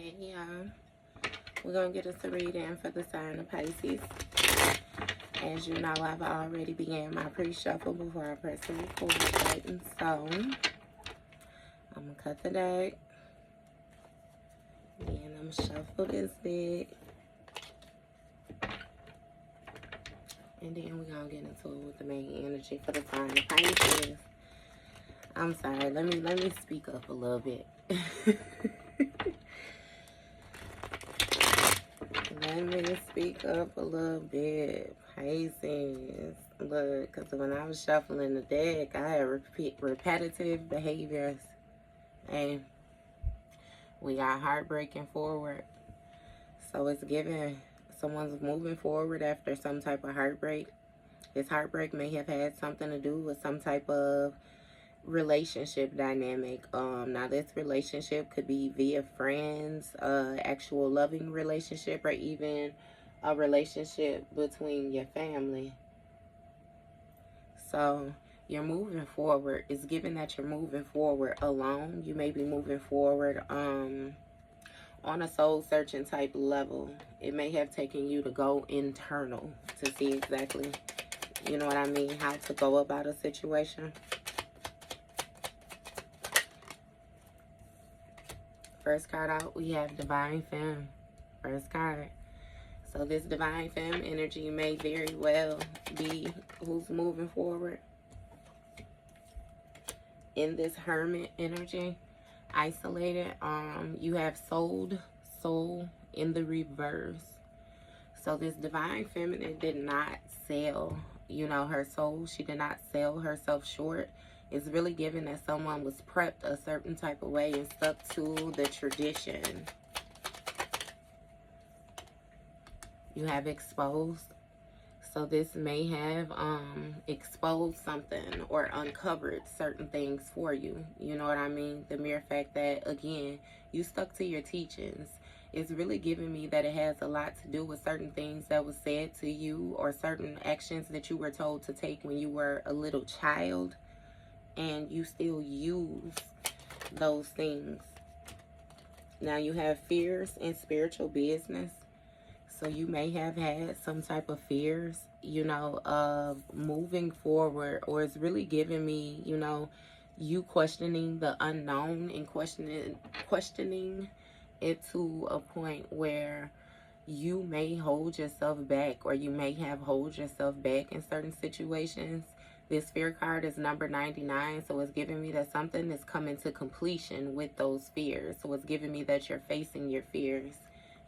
Hey y'all, we're going to get us a reading for the sign of Pisces. As you know, I've already began my pre-shuffle before I press the record button. So, I'm going to cut the deck. And I'm going to shuffle this deck. And then we're going to get into it with the main energy for the sign of Pisces. I'm sorry, let me speak up a little bit. Let me speak up a little bit, Pisces. Look, because when I was shuffling the deck, I had repetitive behaviors. And we got heartbreaking forward. So it's giving someone's moving forward after some type of heartbreak. This heartbreak may have had something to do with some type of relationship dynamic. Now this relationship could be via friends, actual loving relationship, or even a relationship between your family. So you're moving forward. It's given that you're moving forward alone. You may be moving forward on a soul searching type level. It may have taken you to go internal to see exactly, you know what I mean, how to go about a situation. First card out, we have Divine Femme. First card. So this Divine Femme energy may very well be who's moving forward. In this Hermit energy, isolated, you have soul in the reverse. So this Divine Feminine did not sell, you know, her soul. She did not sell herself short. It's really given that someone was prepped a certain type of way and stuck to the tradition. You have exposed. So this may have exposed something or uncovered certain things for you. You know what I mean? The mere fact that, again, you stuck to your teachings. It's really giving me that it has a lot to do with certain things that was said to you or certain actions that you were told to take when you were a little child. And you still use those things. Now you have fears in spiritual business. So you may have had some type of fears, you know, of moving forward. Or it's really giving me, you know, you questioning the unknown and questioning it to a point where you may hold yourself back, or you may have hold yourself back in certain situations. This fear card is number 99, so it's giving me that something is coming to completion with those fears. So it's giving me that you're facing your fears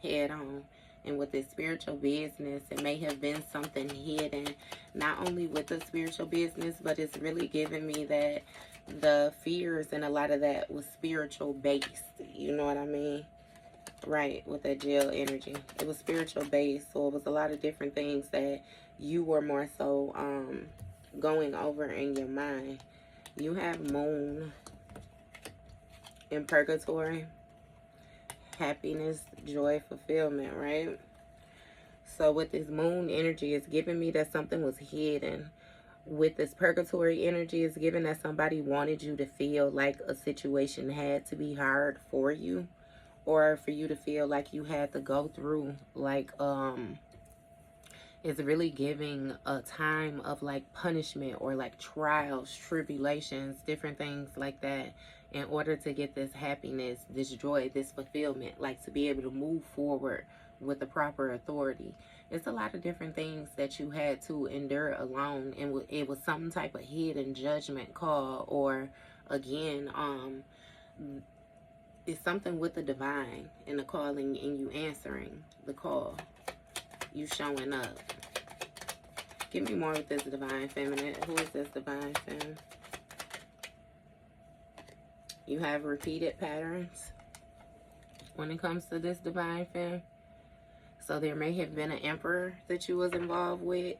head on. And with this spiritual business, it may have been something hidden, not only with the spiritual business, but it's really giving me that the fears and a lot of that was spiritual based. You know what I mean? Right, with that jail energy. It was spiritual based, so it was a lot of different things that you were more so going over in your mind. You have Moon in purgatory, happiness, joy, fulfillment, right? So with this Moon energy, it's giving me that something was hidden. With this purgatory energy, it's giving that somebody wanted you to feel like a situation had to be hard for you, or for you to feel like you had to go through like is really giving a time of like punishment or like trials, tribulations, different things like that, in order to get this happiness, this joy, this fulfillment, like to be able to move forward with the proper authority. It's a lot of different things that you had to endure alone, and it was some type of hidden judgment call, or again, it's something with the divine and the calling, and you answering the call, you showing up. Give me more with this Divine Feminine. Who is this Divine Femme? You have repeated patterns when it comes to this Divine Femme. So there may have been an emperor that you was involved with.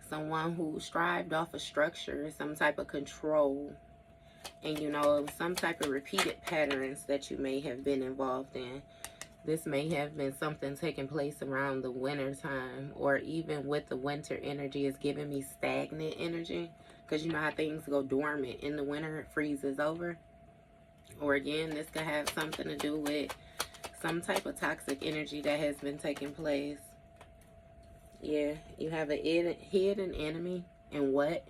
Someone who strived off a structure, some type of control. And you know, some type of repeated patterns that you may have been involved in. This may have been something taking place around the winter time, or even with the winter energy is giving me stagnant energy. Because you know how things go dormant in the winter, it freezes over. Or again, this could have something to do with some type of toxic energy that has been taking place. Yeah, you have a hidden enemy. And what?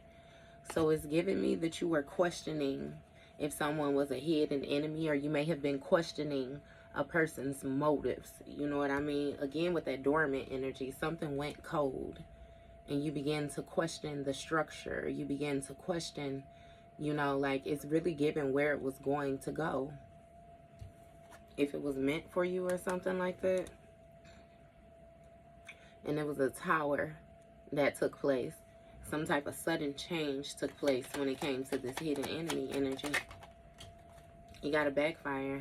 So it's giving me that you were questioning if someone was a hidden enemy, or you may have been questioning a person's motives. You know what I mean? Again, with that dormant energy, something went cold and you begin to question the structure. You begin to question, you know, like it's really given where it was going to go. If it was meant for you or something like that. And it was a tower that took place. Some type of sudden change took place when it came to this hidden enemy energy. You got a backfire.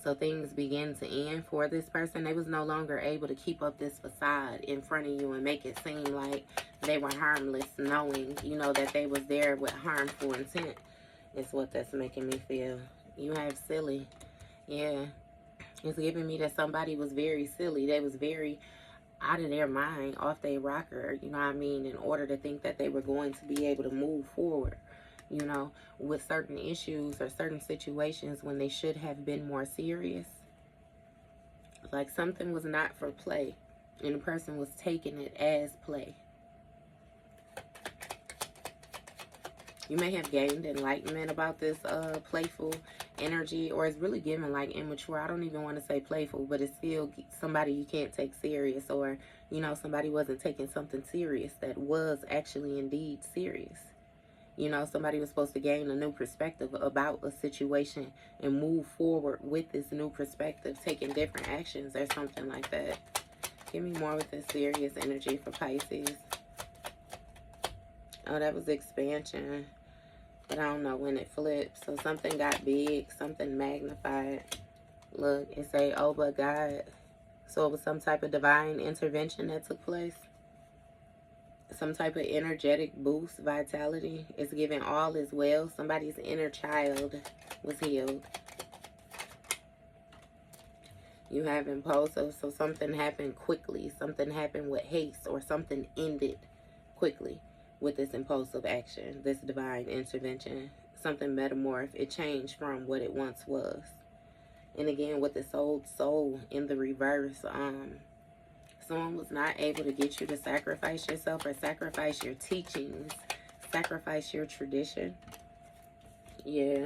So things begin to end for this person. They was no longer able to keep up this facade in front of you and make it seem like they were harmless, knowing, you know, that they was there with harmful intent. Is what that's making me feel. You have silly. Yeah. It's giving me that somebody was very silly. They was very out of their mind, off their rocker, you know what I mean, in order to think that they were going to be able to move forward, you know, with certain issues or certain situations when they should have been more serious. Like something was not for play, and the person was taking it as play. You may have gained enlightenment about this playful energy, or it's really given like immature. I don't even want to say playful, but it's still somebody you can't take serious, or, you know, somebody wasn't taking something serious that was actually indeed serious. You know, somebody was supposed to gain a new perspective about a situation and move forward with this new perspective, taking different actions or something like that. Give me more with this serious energy for Pisces. Oh, that was expansion. But I don't know when it flipped. So something got big, something magnified. Look, it say, oh, but God. So it was some type of divine intervention that took place. Some type of energetic boost, vitality. It's giving all is well. Somebody's inner child was healed. You have impulsive. So something happened quickly. Something happened with haste, or something ended quickly with this impulsive action, this divine intervention. Something metamorphed. It changed from what it once was. And again, with this old soul in the reverse, someone was not able to get you to sacrifice yourself, or sacrifice your teachings, sacrifice your tradition. Yeah.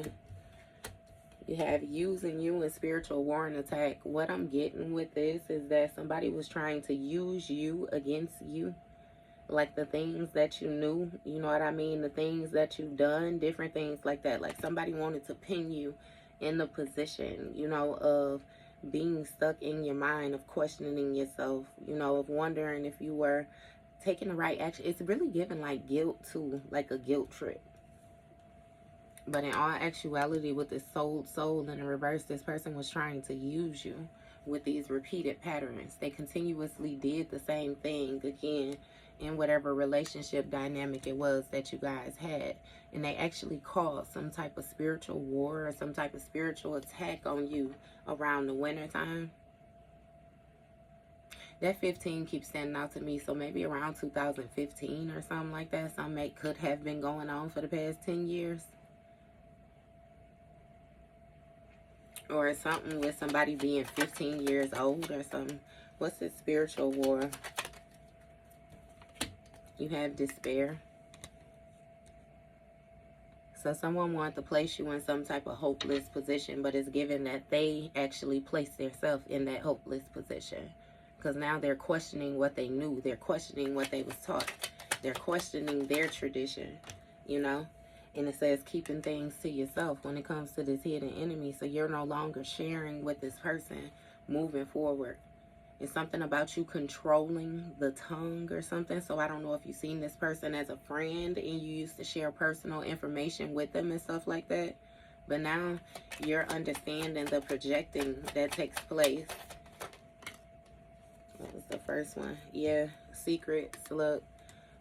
You have using you in spiritual war and attack. What I'm getting with this is that somebody was trying to use you against you. Like the things that you knew, you know what I mean? The things that you've done, different things like that. Like somebody wanted to pin you in the position, you know, of being stuck in your mind, of questioning yourself, you know, of wondering if you were taking the right action. It's really giving like guilt too, like a guilt trip. But in all actuality, with this soul in the reverse, this person was trying to use you with these repeated patterns. They continuously did the same thing again in whatever relationship dynamic it was that you guys had. And they actually caused some type of spiritual war or some type of spiritual attack on you around the winter time. That 15 keeps standing out to me. So maybe around 2015 or something like that. Something could have been going on for the past 10 years. Or something with somebody being 15 years old or something. What's this spiritual war? You have despair. So someone wanted to place you in some type of hopeless position, but it's given that they actually placed themselves in that hopeless position. Because now they're questioning what they knew. They're questioning what they was taught. They're questioning their tradition, you know. And it says keeping things to yourself when it comes to this hidden enemy. So you're no longer sharing with this person moving forward. It's something about you controlling the tongue or something. So I don't know if you've seen this person as a friend and you used to share personal information with them and stuff like that. But now you're understanding the projecting that takes place. What was the first one? Yeah, secrets. Look,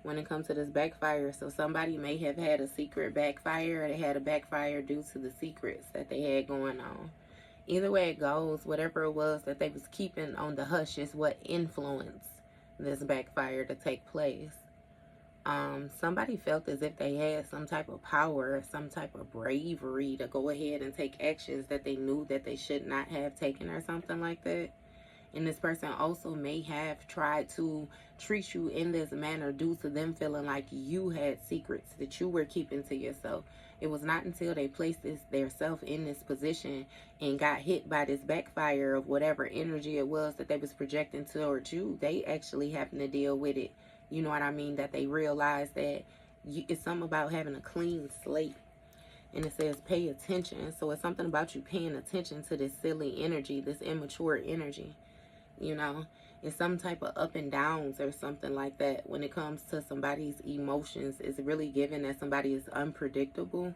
when it comes to this backfire. So somebody may have had a secret backfire, or they had a backfire due to the secrets that they had going on. Either way it goes, whatever it was that they was keeping on the hush is what influenced this backfire to take place. Somebody felt as if they had some type of power, some type of bravery to go ahead and take actions that they knew that they should not have taken or something like that. And this person also may have tried to treat you in this manner due to them feeling like you had secrets that you were keeping to yourself. It was not until they placed their self in this position and got hit by this backfire of whatever energy it was that they was projecting towards you, they actually happened to deal with it. You know what I mean? That they realized that it's something about having a clean slate. And it says pay attention. So it's something about you paying attention to this silly energy, this immature energy. You know, it's some type of up and downs or something like that. When it comes to somebody's emotions, it's really given that somebody is unpredictable,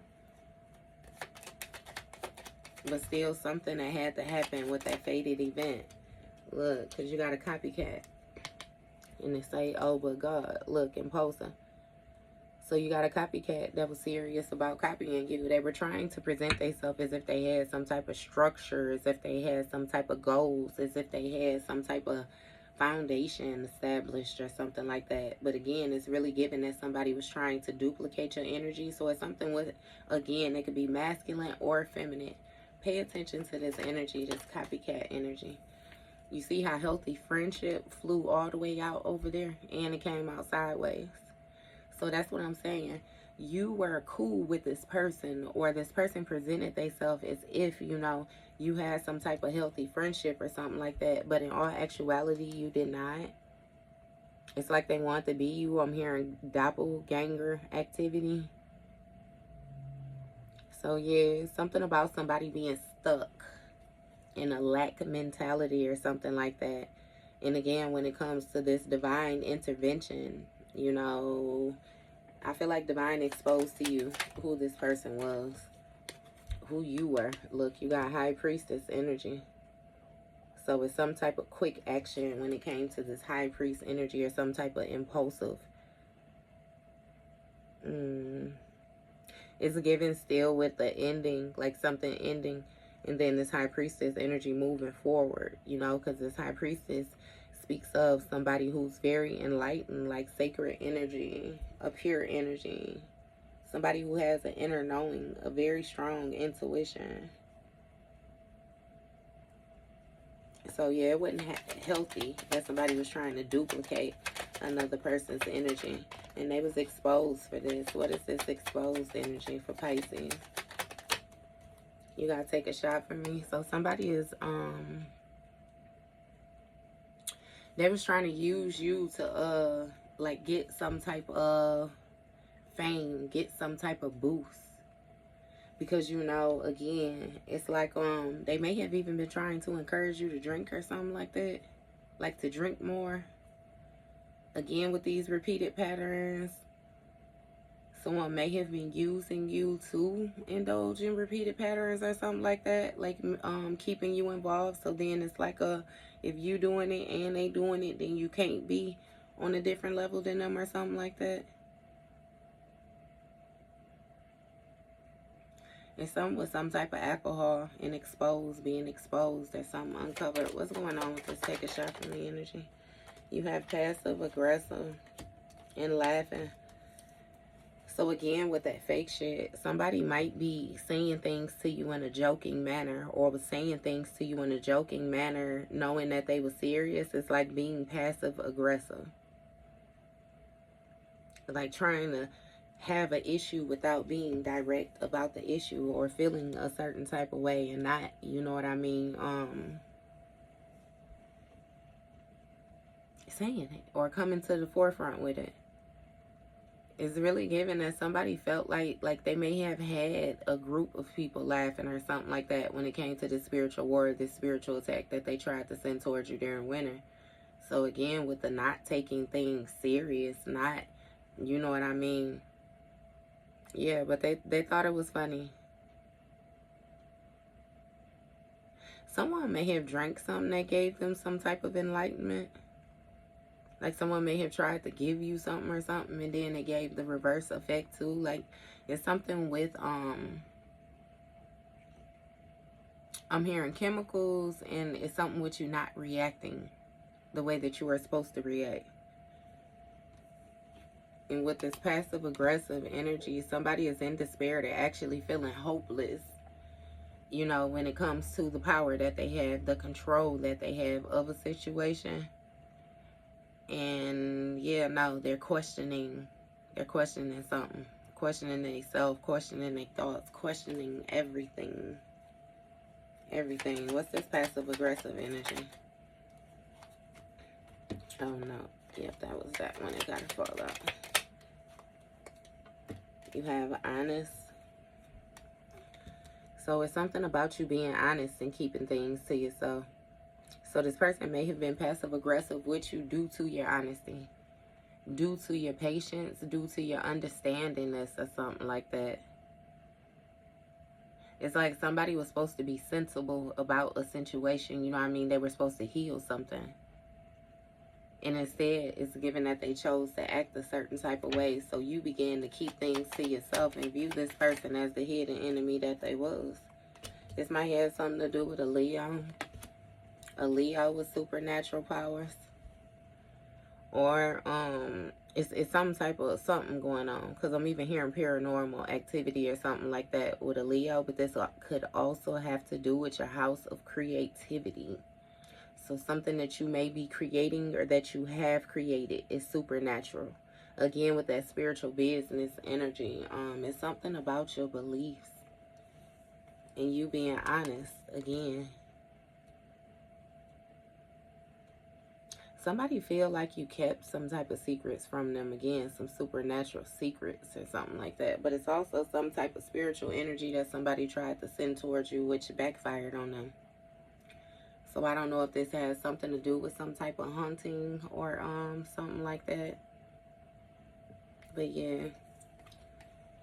but still something that had to happen with that fated event. Look, because you got a copycat. And they say, oh, but God, look, imposter. So you got a copycat that was serious about copying you. They were trying to present themselves as if they had some type of structure, as if they had some type of goals, as if they had some type of foundation established or something like that. But again, it's really given that somebody was trying to duplicate your energy. So it's something with, again, it could be masculine or feminine. Pay attention to this energy, this copycat energy. You see how healthy friendship flew all the way out over there and it came out sideways. So that's what I'm saying. You were cool with this person, or this person presented themselves as if, you know, you had some type of healthy friendship or something like that. But in all actuality, you did not. It's like they want to be you. I'm hearing doppelganger activity. So yeah, something about somebody being stuck in a lack mentality or something like that. And again, when it comes to this divine intervention, you know, I feel like divine exposed to you who this person was, who you were. Look, you got high priestess energy. So it's some type of quick action when it came to this high priest energy, or some type of impulsive. It's given still with the ending, like something ending. And then this high priestess energy moving forward, you know, because this high priestess speaks of somebody who's very enlightened, like sacred energy, a pure energy. Somebody who has an inner knowing, a very strong intuition. So yeah, it wasn't healthy that somebody was trying to duplicate another person's energy. And they was exposed for this. What is this exposed energy for Pisces? You gotta take a shot for me. So somebody is, they was trying to use you to, like, get some type of fame, get some type of boost. Because, you know, again, it's like, they may have even been trying to encourage you to drink or something like that. Like, to drink more. Again, with these repeated patterns, someone may have been using you to indulge in repeated patterns or something like that, like keeping you involved. So then it's like if you doing it and they doing it, then you can't be on a different level than them or something like that. And some with some type of alcohol and being exposed or something uncovered. What's going on with this? Take a shot from the energy. You have passive aggressive and laughing. So again, with that fake shit, somebody might be saying things to you in a joking manner, or was saying things to you in a joking manner knowing that they were serious. It's like being passive aggressive. Like trying to have an issue without being direct about the issue, or feeling a certain type of way and not, you know what I mean, saying it or coming to the forefront with it. It's really given that somebody felt like they may have had a group of people laughing or something like that when it came to this spiritual war, this spiritual attack that they tried to send towards you during winter. So again, with the not taking things serious, not, you know what I mean? Yeah, but they thought it was funny. Someone may have drank something that gave them some type of enlightenment. Like someone may have tried to give you something or something, and then it gave the reverse effect too. Like it's something with I'm hearing chemicals, and it's something with you not reacting the way that you are supposed to react. And with this passive aggressive energy, somebody is in despair. They're actually feeling hopeless, you know, when it comes to the power that they have, the control that they have of a situation. And yeah, no, they're questioning something, questioning themselves, questioning their thoughts, questioning everything. What's this passive aggressive energy? Oh no, yep, that was that one. It gotta fall out. You have honest. So it's something about you being honest and keeping things to yourself. So this person may have been passive aggressive with you due to your honesty, due to your patience, due to your understandingness or something like that. It's like somebody was supposed to be sensible about a situation, you know what I mean? They were supposed to heal something. And instead, it's given that they chose to act a certain type of way. So you began to keep things to yourself and view this person as the hidden enemy that they was. This might have something to do with a Leo. A Leo with supernatural powers. Or it's some type of something going on. Because I'm even hearing paranormal activity or something like that with a Leo. But this could also have to do with your house of creativity. So something that you may be creating or that you have created is supernatural. Again, with that spiritual business energy, it's something about your beliefs and you being honest. Again, somebody feel like you kept some type of secrets from them. Again, some supernatural secrets or something like that. But it's also some type of spiritual energy that somebody tried to send towards you, which backfired on them. So I don't know if this has something to do with some type of hunting or something like that. But yeah.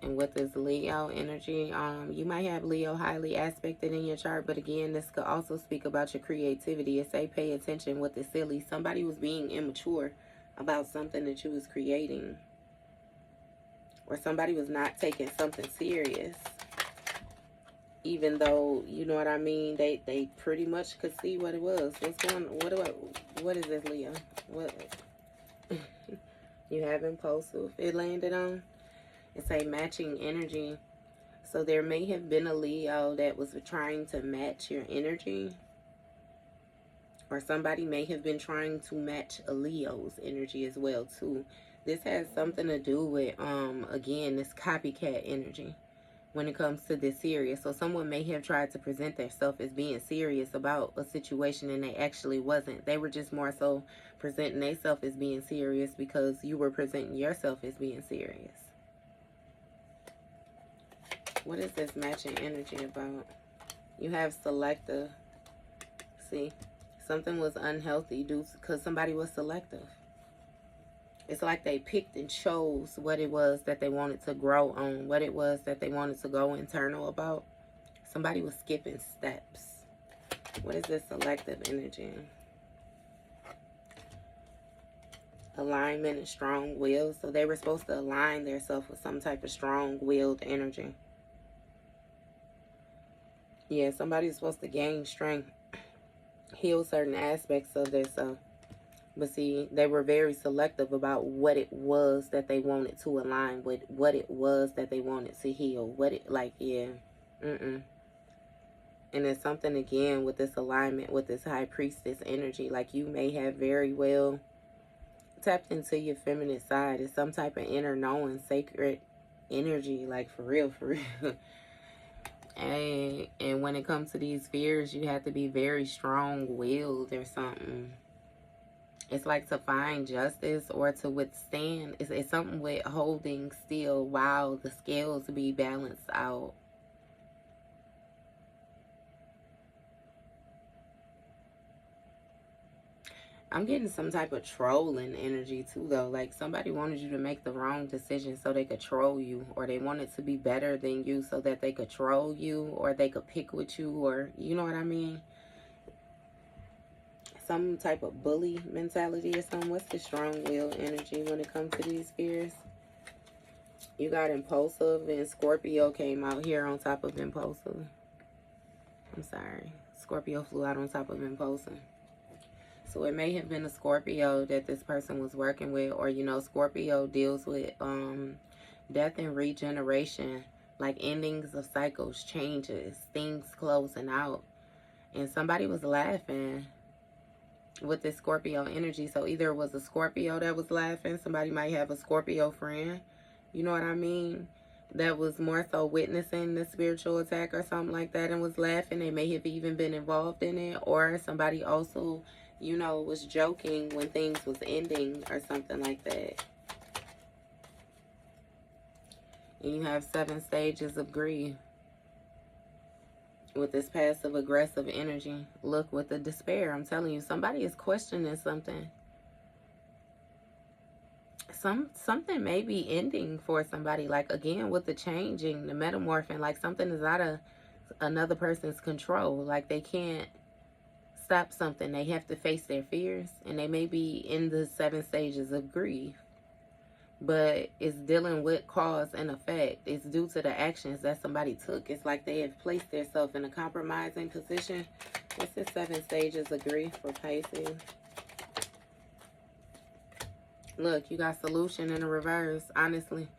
And with this Leo energy, you might have Leo highly aspected in your chart. But again, this could also speak about your creativity. It say pay attention with the silly. Somebody was being immature about something that you was creating. Or somebody was not taking something serious. Even though, you know what I mean, they pretty much could see what it was. What's going on? What is this, Leo? What you have impulsive? It landed on. It's a matching energy. So there may have been a Leo that was trying to match your energy. Or somebody may have been trying to match a Leo's energy as well, too. This has something to do with, again, this copycat energy. When it comes to this serious. So someone may have tried to present themselves as being serious about a situation and they actually wasn't. They were just more so presenting themselves as being serious because you were presenting yourself as being serious. What is this matching energy about? You have selective. See, something was unhealthy due because somebody was selective. It's like they picked and chose what it was that they wanted to grow on, what it was that they wanted to go internal about. Somebody was skipping steps. What is this selective energy? Alignment and strong will. So they were supposed to align themselves with some type of strong-willed energy. Yeah, somebody's supposed to gain strength, heal certain aspects of themselves. But see, they were very selective about what it was that they wanted to align with, what it was that they wanted to heal, what it, like, yeah, And it's something, again, with this alignment, with this high priestess energy, like you may have very well tapped into your feminine side. It's some type of inner knowing, sacred energy, like, for real, for real. And when it comes to these fears, you have to be very strong-willed or something. It's like to find justice or to withstand. It's something with holding still while the scales be balanced out. I'm getting some type of trolling energy too, though. Like somebody wanted you to make the wrong decision so they could troll you. Or they wanted to be better than you so that they could troll you. Or they could pick with you. Or, you know what I mean? Some type of bully mentality or something. What's the strong-willed energy when it comes to these fears? You got impulsive, and Scorpio came out here on top of impulsive. I'm sorry. Scorpio flew out on top of impulsive. So it may have been a Scorpio that this person was working with, or, you know, Scorpio deals with death and regeneration, like endings of cycles, changes, things closing out. And somebody was laughing with this Scorpio energy. So either it was a Scorpio that was laughing, somebody might have a Scorpio friend, you know what I mean, that was more so witnessing the spiritual attack or something like that and was laughing. They may have even been involved in it, or somebody also, you know, was joking when things was ending or something like that. And you have 7 stages of grief with this passive aggressive energy. Look, with the despair, I'm telling you, somebody is questioning something. Something may be ending for somebody. Like, again, with the changing, the metamorphing, like something is out of another person's control. Like, they can't stop something. They have to face their fears, and they may be in the 7 stages of grief, but it's dealing with cause and effect. It's due to the actions that somebody took. It's like they have placed themselves in a compromising position. What's the 7 stages of grief for Pisces? Look, you got solution in the reverse. Honestly,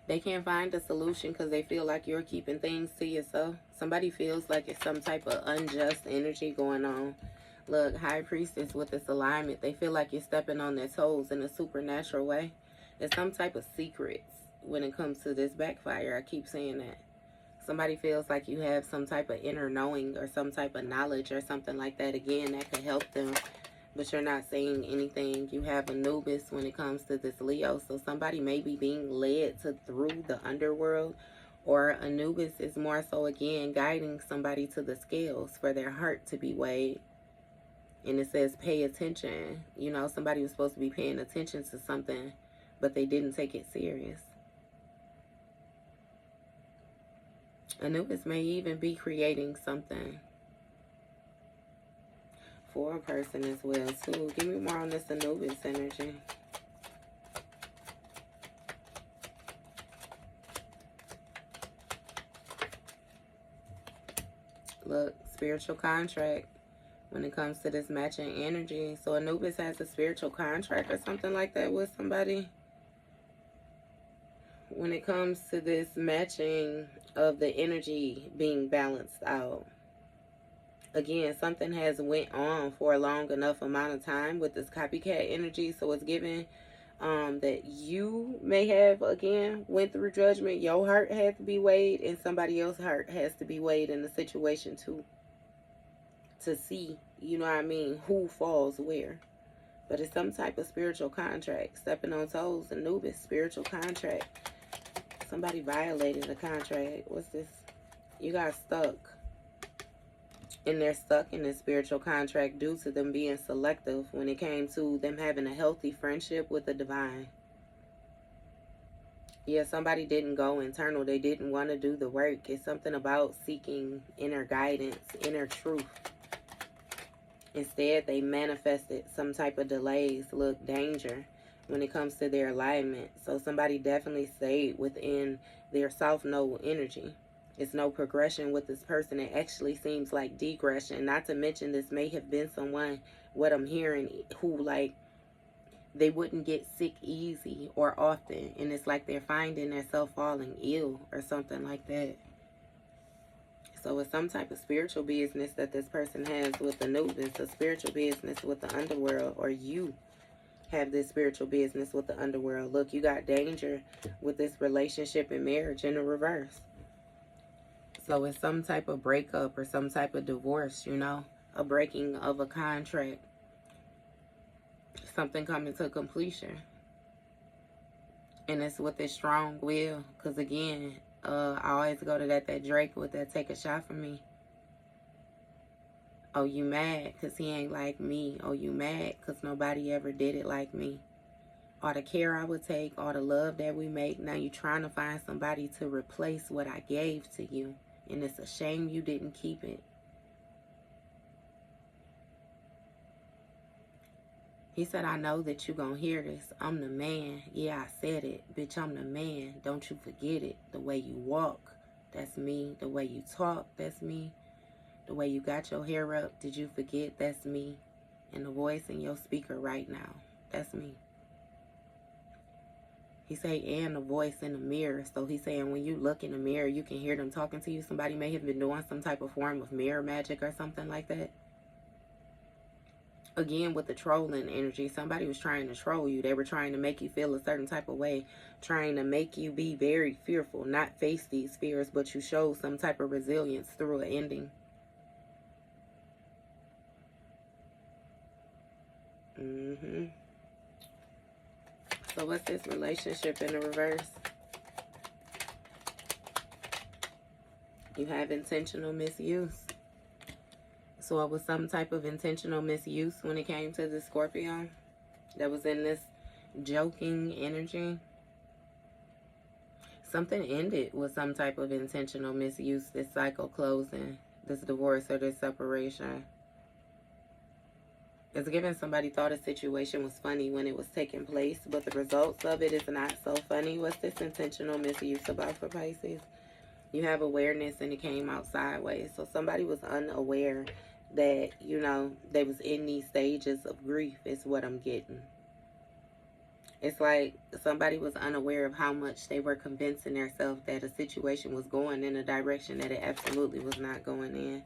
they can't find a solution because they feel like you're keeping things to yourself. Somebody feels like it's some type of unjust energy going on. Look, High Priestess with this alignment, they feel like you're stepping on their toes in a supernatural way. There's some type of secrets when it comes to this backfire. I keep saying that. Somebody feels like you have some type of inner knowing or some type of knowledge or something like that. Again, that could help them, but you're not saying anything. You have Anubis when it comes to this Leo. So somebody may be being led through the underworld, or Anubis is more so, again, guiding somebody to the scales for their heart to be weighed. And it says pay attention. You know, somebody was supposed to be paying attention to something, but they didn't take it serious. Anubis may even be creating something for a person as well, too. Give me more on this Anubis energy. Look, spiritual contract when it comes to this matching energy. So Anubis has a spiritual contract or something like that with somebody. When it comes to this matching of the energy being balanced out. Again, something has went on for a long enough amount of time with this copycat energy. So it's given that you may have, again, went through judgment. Your heart had to be weighed, and somebody else's heart has to be weighed in the situation too, to see, you know what I mean, who falls where. But it's some type of spiritual contract. Stepping on toes, Anubis, spiritual contract. Somebody violated the contract. What's this? You got stuck. And they're stuck in this spiritual contract due to them being selective when it came to them having a healthy friendship with the divine. Yeah, somebody didn't go internal. They didn't want to do the work. It's something about seeking inner guidance, inner truth. Instead, they manifested some type of delays. Look, danger when it comes to their alignment. So somebody definitely stayed within their South Node energy. It's no progression with this person. It actually seems like degression. Not to mention, this may have been someone, what I'm hearing, who, like, they wouldn't get sick easy or often. And it's like they're finding themselves falling ill or something like that. So it's some type of spiritual business that this person has with Anubis. A spiritual business with the underworld, or you have this spiritual business with the underworld. Look, you got danger with this relationship and marriage in the reverse. So it's some type of breakup or some type of divorce, you know, a breaking of a contract, something coming to completion. And it's with this strong will, because again, I always go to that Drake with that take a shot from me. Oh, you mad because he ain't like me. Oh, you mad because nobody ever did it like me. All the care I would take, all the love that we make. Now you trying to find somebody to replace what I gave to you. And it's a shame you didn't keep it. He said, I know that you gonna hear this. I'm the man. Yeah, I said it. Bitch, I'm the man. Don't you forget it. The way you walk, that's me. The way you talk, that's me. The way you got your hair up, did you forget? That's me. And the voice in your speaker right now, that's me. He say, and the voice in the mirror. So he's saying when you look in the mirror, you can hear them talking to you. Somebody may have been doing some type of form of mirror magic or something like that. Again, with the trolling energy, somebody was trying to troll you. They were trying to make you feel a certain type of way, trying to make you be very fearful, not face these fears, but you show some type of resilience through an ending. So what's this relationship in the reverse? You have intentional misuse. So it was some type of intentional misuse when it came to the Scorpio that was in this joking energy. Something ended with some type of intentional misuse, this cycle closing, this divorce or this separation. It's given somebody thought a situation was funny when it was taking place, but the results of it is not so funny. What's this intentional misuse about for Pisces? You have awareness and it came out sideways. So somebody was unaware that, you know, they was in these stages of grief is what I'm getting. It's like somebody was unaware of how much they were convincing themselves that a situation was going in a direction that it absolutely was not going in.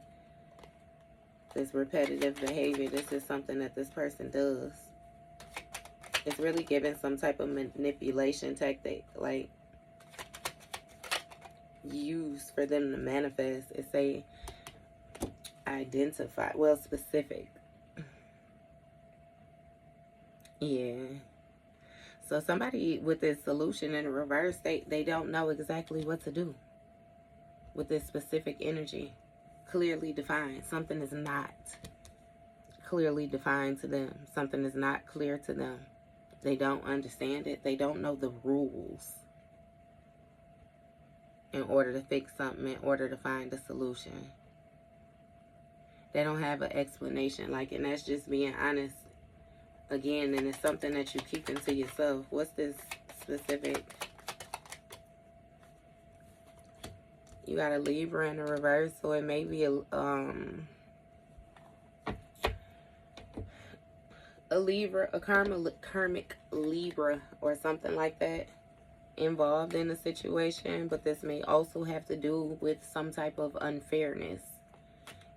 This repetitive behavior, this is something that this person does. It's really giving some type of manipulation tactic, like used for them to manifest. It's a identify, well, specific. Yeah. So somebody with this solution in reverse, they don't know exactly what to do with this specific energy. Clearly defined. Something is not clearly defined to them. Something is not clear to them. They don't understand it. They don't know the rules in order to fix something, in order to find a solution. They don't have an explanation. Like, and that's just being honest. Again, and it's something that you keep into yourself. What's this specific? You got a Libra in the reverse, so it may be a Libra, a karmic Libra or something like that involved in the situation, but this may also have to do with some type of unfairness.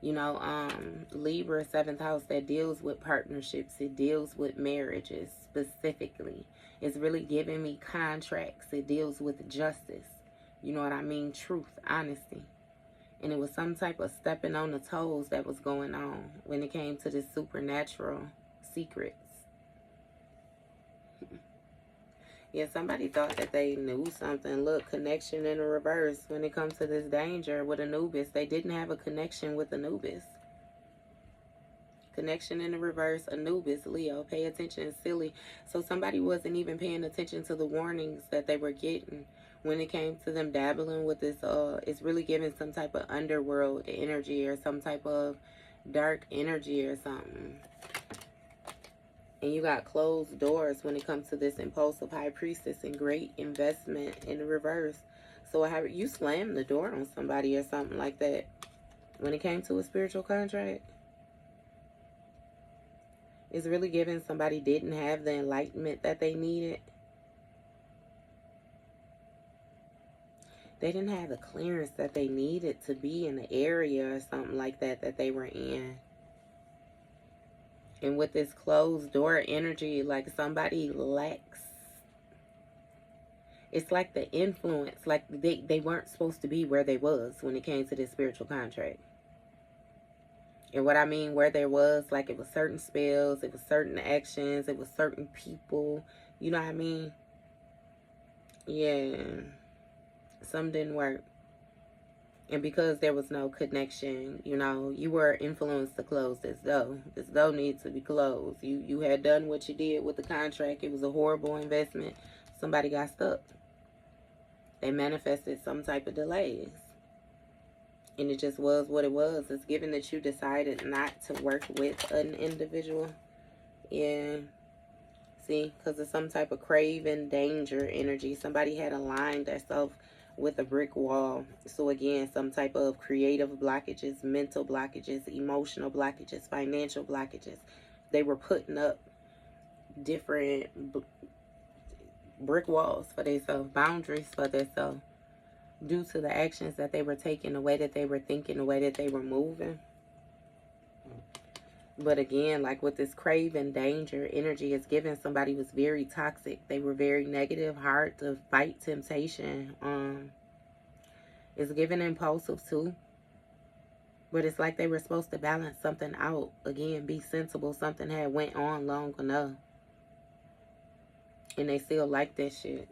You know, Libra, 7th house, that deals with partnerships. It deals with marriages specifically. It's really giving me contracts. It deals with justice. You know what I mean? Truth, honesty. And it was some type of stepping on the toes that was going on when it came to this supernatural secrets. Yeah, somebody thought that they knew something. Look, connection in the reverse when it comes to this danger with Anubis. They didn't have a connection with Anubis. Connection in the reverse, Anubis, Leo. Pay attention, silly. So somebody wasn't even paying attention to the warnings that they were getting when it came to them dabbling with this. It's really giving some type of underworld energy or some type of dark energy or something. And you got closed doors when it comes to this impulsive high priestess and great investment in the reverse. So you slammed the door on somebody or something like that when it came to a spiritual contract. It's really giving somebody didn't have the enlightenment that they needed. They didn't have the clearance that they needed to be in the area or something like that that they were in. And with this closed door energy, like somebody lacks. It's like the influence, like they weren't supposed to be where they was when it came to this spiritual contract. And what I mean where there was, like it was certain spells, it was certain actions, it was certain people. You know what I mean? Yeah. Some didn't work. And because there was no connection, you know, you were influenced to close this door. This door needs to be closed. You had done what you did with the contract. It was a horrible investment. Somebody got stuck. They manifested some type of delays. And it just was what it was. It's given that you decided not to work with an individual. Yeah. See, because of some type of craving danger energy. Somebody had aligned themselves with a brick wall. So again, some type of creative blockages, mental blockages, emotional blockages, financial blockages. They were putting up different brick walls for themselves, boundaries for themselves, due to the actions that they were taking, the way that they were thinking, the way that they were moving. But again, like with this craving, danger energy, is given somebody was very toxic. They were very negative, hard to fight temptation. It's given impulsive too. But it's like they were supposed to balance something out. Again, be sensible. Something had went on long enough. And they still like that shit.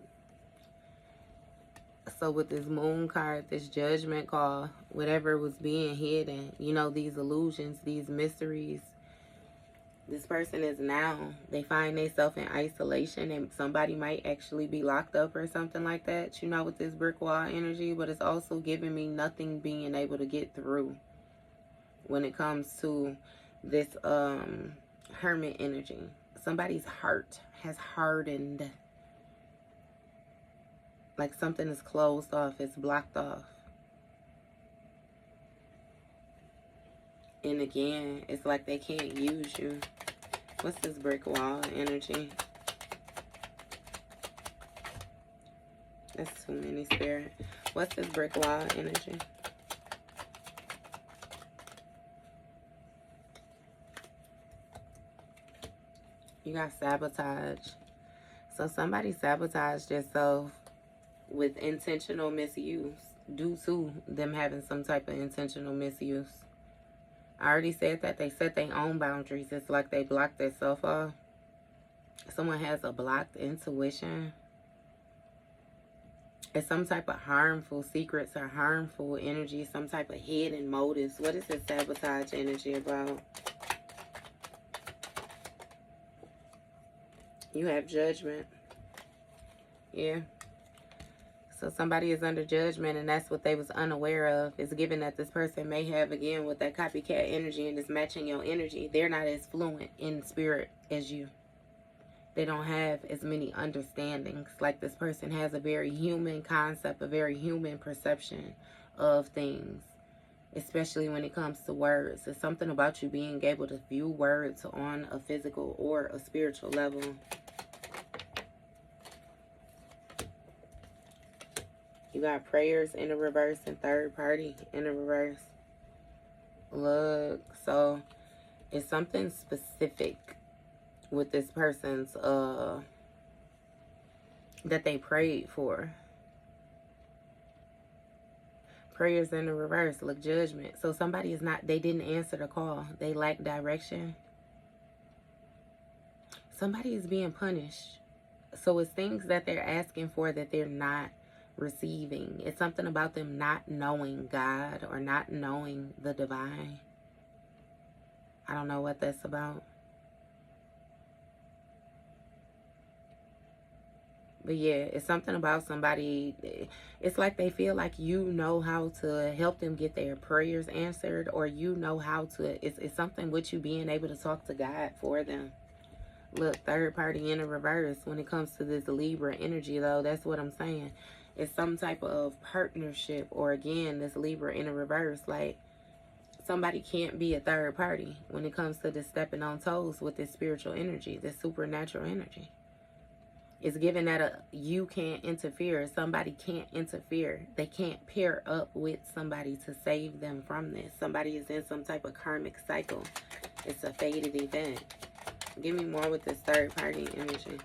So with this moon card, this judgment call, whatever was being hidden, you know, these illusions, these mysteries, this person is now, they find themselves in isolation, and somebody might actually be locked up or something like that, you know, with this brick wall energy. But it's also giving me nothing being able to get through when it comes to this hermit energy. Somebody's heart has hardened. Like something is closed off, it's blocked off. And again, it's like they can't use you. What's this brick wall energy? That's too many, Spirit. What's this brick wall energy? You got sabotage. So somebody sabotaged themselves with intentional misuse, due to them having some type of intentional misuse. I already said that they set their own boundaries. It's like they blocked themselves off. Someone has a blocked intuition. It's some type of harmful secrets or harmful energy, some type of hidden motives. What is this sabotage energy about? You have judgment. Yeah. So somebody is under judgment, and that's what they was unaware of. It's given that this person may have, again, with that copycat energy, and it's matching your energy. They're not as fluent in spirit as you. They don't have as many understandings. Like this person has a very human concept, a very human perception of things, especially when it comes to words. It's something about you being able to view words on a physical or a spiritual level. You got prayers in the reverse and third party in the reverse. Look, so it's something specific with this person's that they prayed for. Prayers in the reverse. Look, judgment. So somebody is not, they didn't answer the call. They lack direction. Somebody is being punished. So it's things that they're asking for that they're not receiving. It's something about them not knowing God or not knowing the divine. I don't know what that's about. But yeah, it's something about somebody. It's like they feel like you know how to help them get their prayers answered, or you know how to, it's something with you being able to talk to God for them. Look, third party in the reverse. When it comes to this Libra energy, though, that's what I'm saying. It's some type of partnership, or again, this Libra in a reverse. Like, somebody can't be a third party when it comes to this stepping on toes with this spiritual energy, this supernatural energy. It's given that you can't interfere. Somebody can't interfere. They can't pair up with somebody to save them from this. Somebody is in some type of karmic cycle. It's a fated event. Give me more with this third party energy.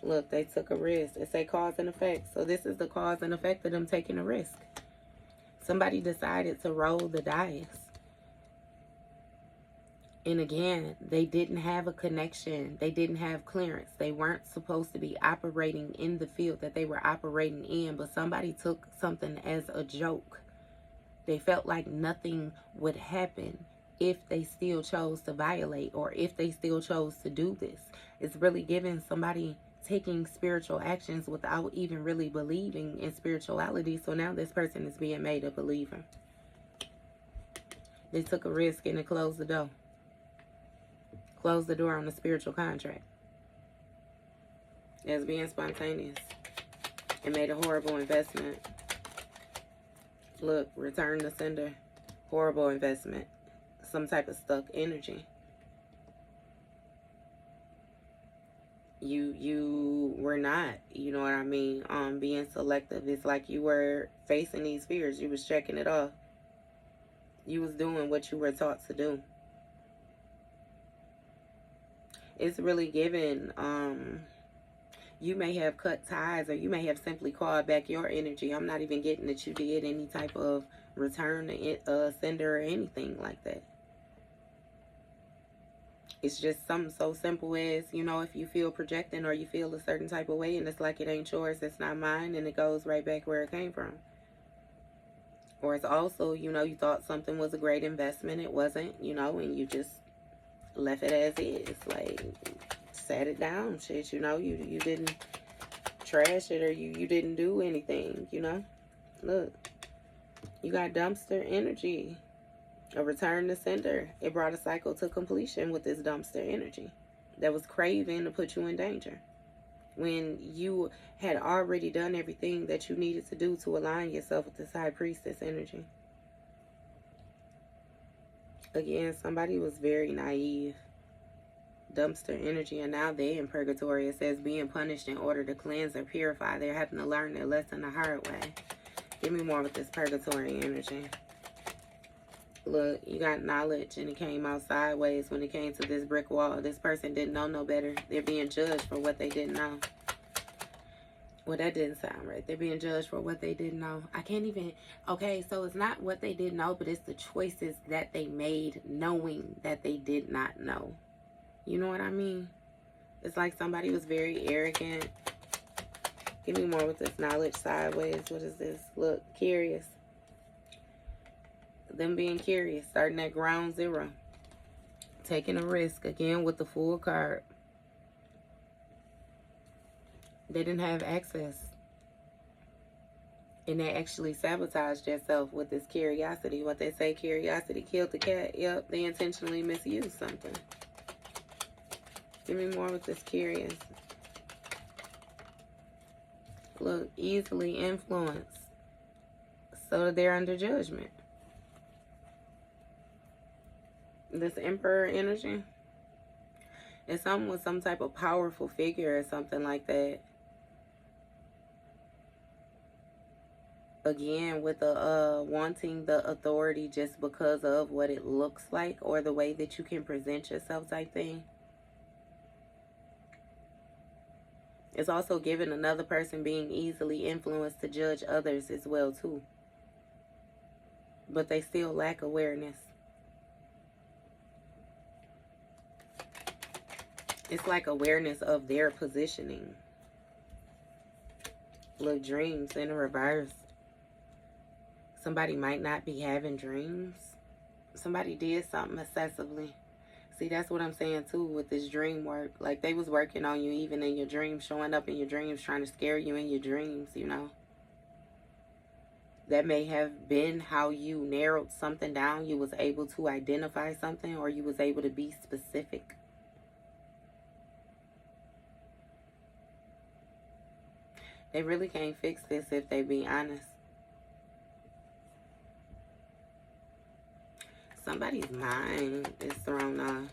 Look, they took a risk. It's a cause and effect. So this is the cause and effect of them taking a risk. Somebody decided to roll the dice. And again, they didn't have a connection. They didn't have clearance. They weren't supposed to be operating in the field that they were operating in. But somebody took something as a joke. They felt like nothing would happen if they still chose to violate, or if they still chose to do this. It's really giving somebody taking spiritual actions without even really believing in spirituality. So now this person is being made a believer. They took a risk and they closed the door. Closed the door on the spiritual contract. As being spontaneous. And made a horrible investment. Look, return the sender. Horrible investment. Some type of stuck energy. You were not, you know what I mean, being selective. It's like you were facing these fears. You was checking it off. You was doing what you were taught to do. It's really given, you may have cut ties, or you may have simply called back your energy. I'm not even getting that you did any type of return sender or anything like that. It's just something so simple as, you know, if you feel projecting or you feel a certain type of way and it's like it ain't yours, it's not mine, and it goes right back where it came from. Or it's also, you know, you thought something was a great investment, it wasn't, you know, and you just left it as is. Like, sat it down, shit, you know, you didn't trash it, or you didn't do anything, you know. Look, you got dumpster energy. A return to sender. It brought a cycle to completion with this dumpster energy that was craving to put you in danger, when you had already done everything that you needed to do to align yourself with this high priestess energy. Again, somebody was very naive. Dumpster energy, and now they're in purgatory. It says being punished in order to cleanse or purify. They're having to learn their lesson the hard way. Give me more with this purgatory energy. Look, you got knowledge, and it came out sideways when it came to this brick wall. This person didn't know no better. They're being judged for what they didn't know. Well, that didn't sound right. They're being judged for what they didn't know. I can't even... Okay, so it's not what they didn't know, but it's the choices that they made knowing that they did not know. You know what I mean? It's like somebody was very arrogant. Give me more with this knowledge sideways. What is this? Look, curious. Them being curious, starting at ground zero, taking a risk, again with the Fool card. They didn't have access, and they actually sabotaged themselves with this curiosity. What they say, curiosity killed the cat. Yep, they intentionally misused something. Give me more with this curious. Look, easily influenced, so they're under judgment. This Emperor energy, it's something with some type of powerful figure or something like that. Again, with the wanting the authority just because of what it looks like or the way that you can present yourself type thing. It's also giving another person being easily influenced to judge others as well too. But they still lack awareness. It's like awareness of their positioning. Look, dreams in reverse. Somebody might not be having dreams. Somebody did something excessively. See, that's what I'm saying too with this dream work. Like, they was working on you even in your dreams, showing up in your dreams, trying to scare you in your dreams, you know. That may have been how you narrowed something down. You was able to identify something, or you was able to be specific. They really can't fix this if they be honest. Somebody's mind is thrown off.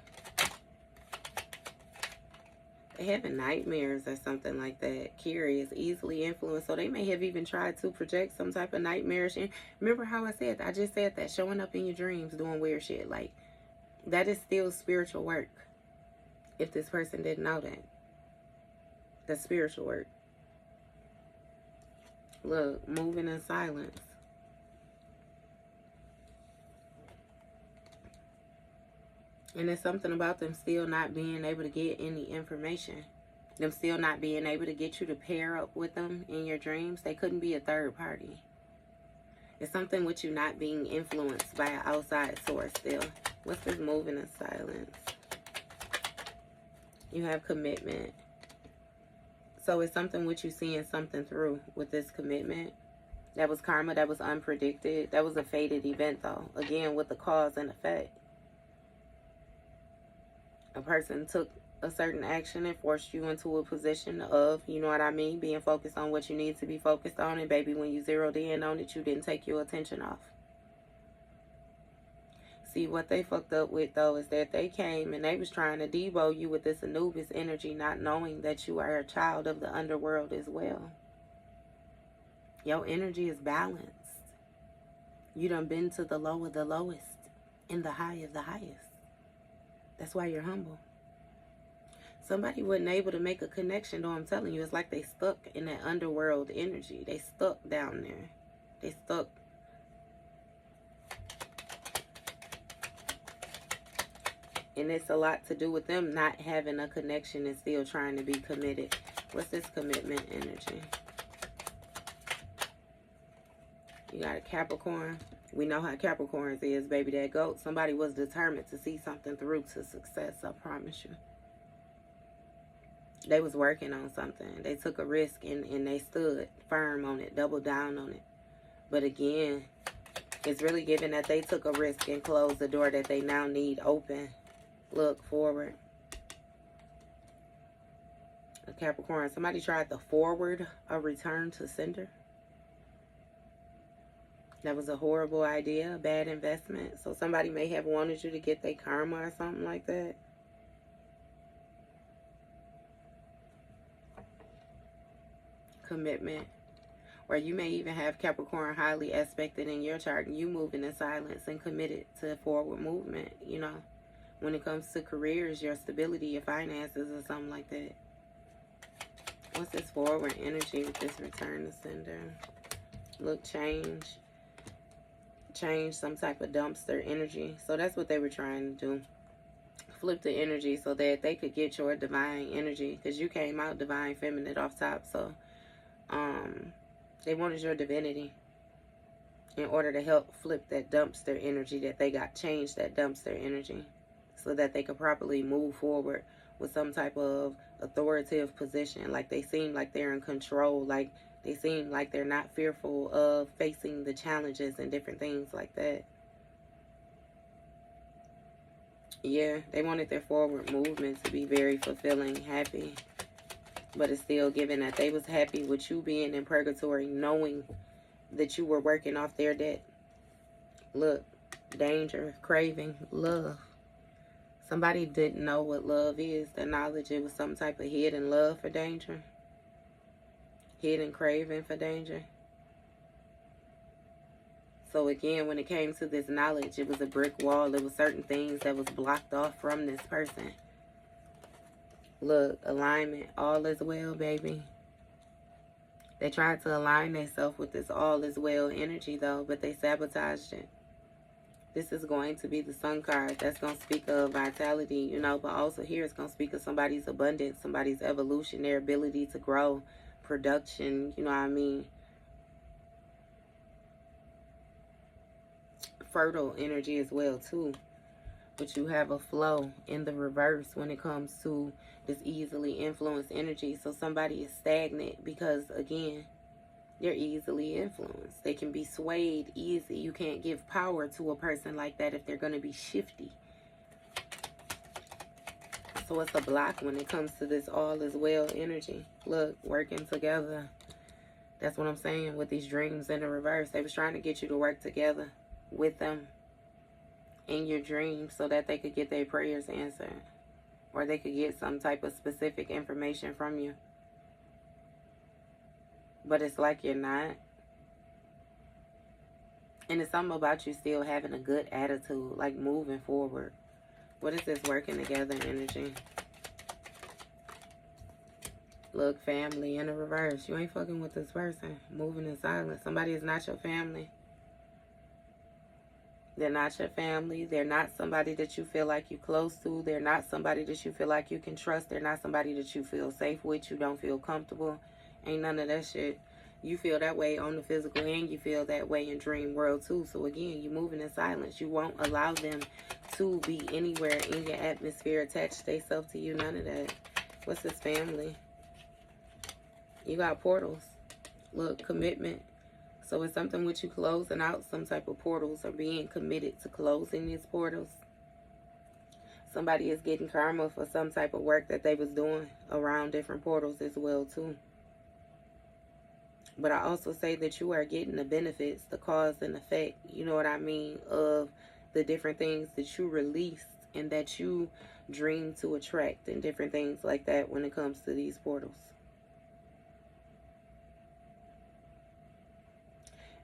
They having nightmares or something like that. Curious, easily influenced. So they may have even tried to project some type of nightmarish. And remember how I just said that, showing up in your dreams, doing weird shit. Like, that is still spiritual work. If this person didn't know that. That's spiritual work. Look, moving in silence. And there's something about them still not being able to get any information. Them still not being able to get you to pair up with them in your dreams. They couldn't be a third party. It's something with you not being influenced by an outside source still. What's this moving in silence? You have commitment. So it's something with you seeing something through with this commitment. That was karma. That was unpredicted. That was a fated event, though. Again, with the cause and effect. A person took a certain action and forced you into a position of, you know what I mean, being focused on what you need to be focused on. And baby, when you zeroed in on it, you didn't take your attention off. See, what they fucked up with, though, is that they came and they was trying to debo you with this Anubis energy, not knowing that you are a child of the underworld as well. Your energy is balanced. You done been to the low of the lowest and the high of the highest. That's why you're humble. Somebody wasn't able to make a connection, though. I'm telling you, it's like they stuck in that underworld energy. They stuck down there. They stuck. And it's a lot to do with them not having a connection and still trying to be committed. What's this commitment energy? You got a Capricorn. We know how Capricorns is, baby. That goat. Somebody was determined to see something through to success, I promise you. They was working on something. They took a risk and they stood firm on it, doubled down on it. But again, it's really given that they took a risk and closed the door that they now need open. Look forward. A Capricorn. Somebody tried to forward a return to sender. That was a horrible idea, a bad investment. So somebody may have wanted you to get their karma or something like that. Commitment. Or you may even have Capricorn highly aspected in your chart and you moving in silence and committed to forward movement, you know. When it comes to careers, your stability, your finances, or something like that. What's this forward energy with this return to sender? Look, change. Change, some type of dumpster energy. So that's what they were trying to do. Flip the energy so that they could get your divine energy. Because you came out divine feminine off top. So they wanted your divinity in order to help flip that dumpster energy that they got. Change that dumpster energy so that they could properly move forward with some type of authoritative position. Like they seem like they're in control. Like they seem like they're not fearful of facing the challenges and different things like that. Yeah, they wanted their forward movement to be very fulfilling, happy. But it's still given that they was happy with you being in purgatory, knowing that you were working off their debt. Look, danger, craving, love. Somebody didn't know what love is. The knowledge it was some type of hidden love for danger. Hidden craving for danger. So again, when it came to this knowledge, it was a brick wall. It was certain things that was blocked off from this person. Look, alignment, all is well, baby. They tried to align themselves with this all is well energy, though, but they sabotaged it. This is going to be the Sun card. That's going to speak of vitality, you know, but also here it's going to speak of somebody's abundance, somebody's evolution, their ability to grow, production, you know what I mean? Fertile energy as well, too. But you have a flow in the reverse when it comes to this easily influenced energy. So somebody is stagnant because, again, they're easily influenced. They can be swayed easy. You can't give power to a person like that if they're going to be shifty. So it's a block when it comes to this all is well energy. Look, working together. That's what I'm saying with these dreams in the reverse. They was trying to get you to work together with them in your dreams so that they could get their prayers answered. Or they could get some type of specific information from you. But it's like you're not. And it's something about you still having a good attitude, like moving forward. What is this working together energy? Look, family in the reverse. You ain't fucking with this person. Moving in silence. Somebody is not your family. They're not your family. They're not somebody that you feel like you're close to. They're not somebody that you feel like you can trust. They're not somebody that you feel safe with. You don't feel comfortable. Ain't none of that shit. You feel that way on the physical and you feel that way in dream world too. So again, you're moving in silence. You won't allow them to be anywhere in your atmosphere, attach themselves to you. None of that. What's this family? You got portals. Look, commitment. So it's something with you closing out some type of portals or being committed to closing these portals. Somebody is getting karma for some type of work that they was doing around different portals as well too. But I also say that you are getting the benefits, the cause and effect, you know what I mean, of the different things that you release and that you dream to attract and different things like that when it comes to these portals.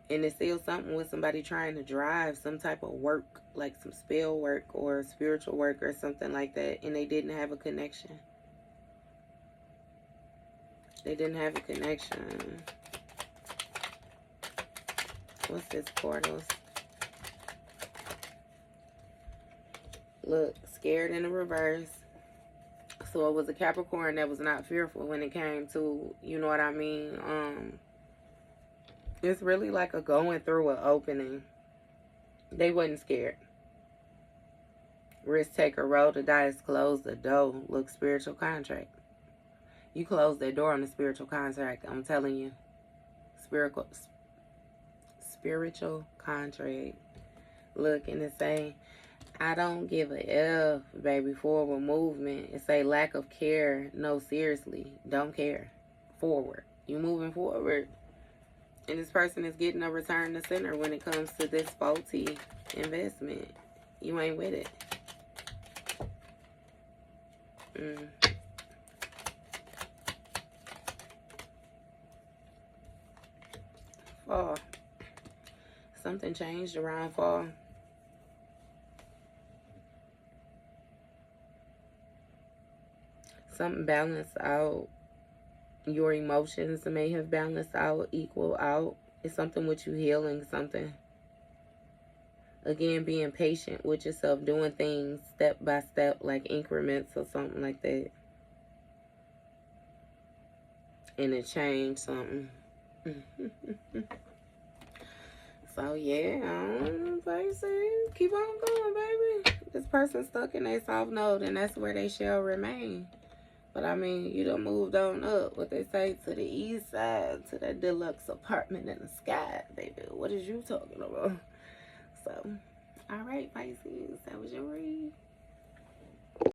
And it's still something with somebody trying to drive some type of work, like some spell work or spiritual work or something like that, and they didn't have a connection. They didn't have a connection. What's this, portals? Look, scared in the reverse. So it was a Capricorn that was not fearful when it came to, you know what I mean? It's really like a going through an opening. They wasn't scared. Risk taker, roll the dice, close the door. Look, spiritual contract. You close that door on the spiritual contract, I'm telling you. Spiritual contract. Look, and it say, I don't give a F, baby, forward movement. It say lack of care. No, seriously, don't care. Forward. You moving forward. And this person is getting a return to center when it comes to this faulty investment. You ain't with it. Fall. Something changed around fall. Something balanced out. Your emotions may have balanced out, equal out. It's something with you healing something. Again, being patient with yourself, doing things step by step, like increments or something like that. And it changed something. So, yeah, Pisces, keep on going, baby. This person's stuck in their soft node, and that's where they shall remain. But, I mean, you done moved on up, what they say, to the east side, to that deluxe apartment in the sky, baby. What is you talking about? So, all right, Pisces, that was your read.